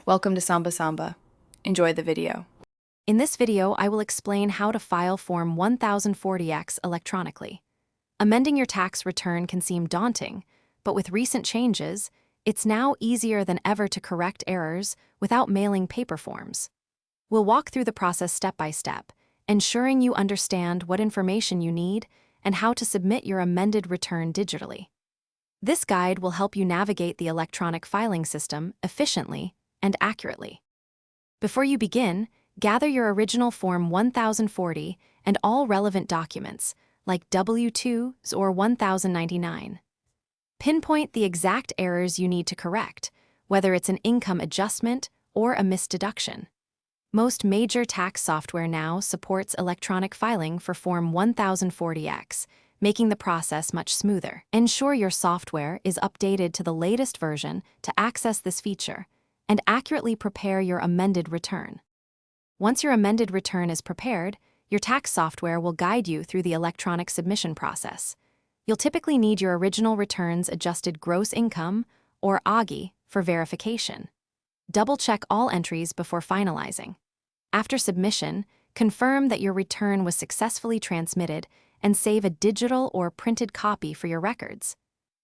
Welcome to Samba Samba. Enjoy the video. In this video, I will explain how to file Form 1040X electronically. Amending your tax return can seem daunting, but with recent changes, it's now easier than ever to correct errors without mailing paper forms. We'll walk through the process step by step, ensuring you understand what information you need and how to submit your amended return digitally. This guide will help you navigate the electronic filing system efficiently and accurately. Before you begin, gather your original Form 1040 and all relevant documents, like W-2s or 1099. Pinpoint the exact errors you need to correct, whether it's an income adjustment or a missed deduction. Most major tax software now supports electronic filing for Form 1040X, making the process much smoother. Ensure your software is updated to the latest version to access this feature, and accurately prepare your amended return. Once your amended return is prepared, your tax software will guide you through the electronic submission process. You'll typically need your original return's adjusted gross income, or AGI, for verification. Double-check all entries before finalizing. After submission, confirm that your return was successfully transmitted and save a digital or printed copy for your records.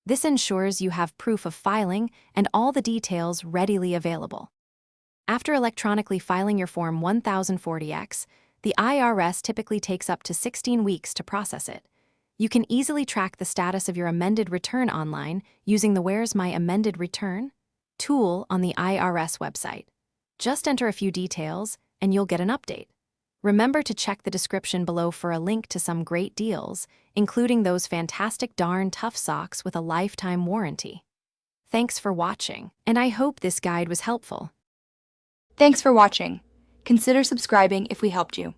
This ensures you have proof of filing and all the details readily available. After electronically filing your Form 1040X, the IRS typically takes up to 16 weeks to process it. You can easily track the status of your amended return online using the Where's My Amended Return tool on the IRS website. Just enter a few details and you'll get an update. Remember to check the description below for a link to some great deals, including those fantastic darn tough socks with a lifetime warranty. Thanks for watching, and I hope this guide was helpful. Thanks for watching. Consider subscribing if we helped you.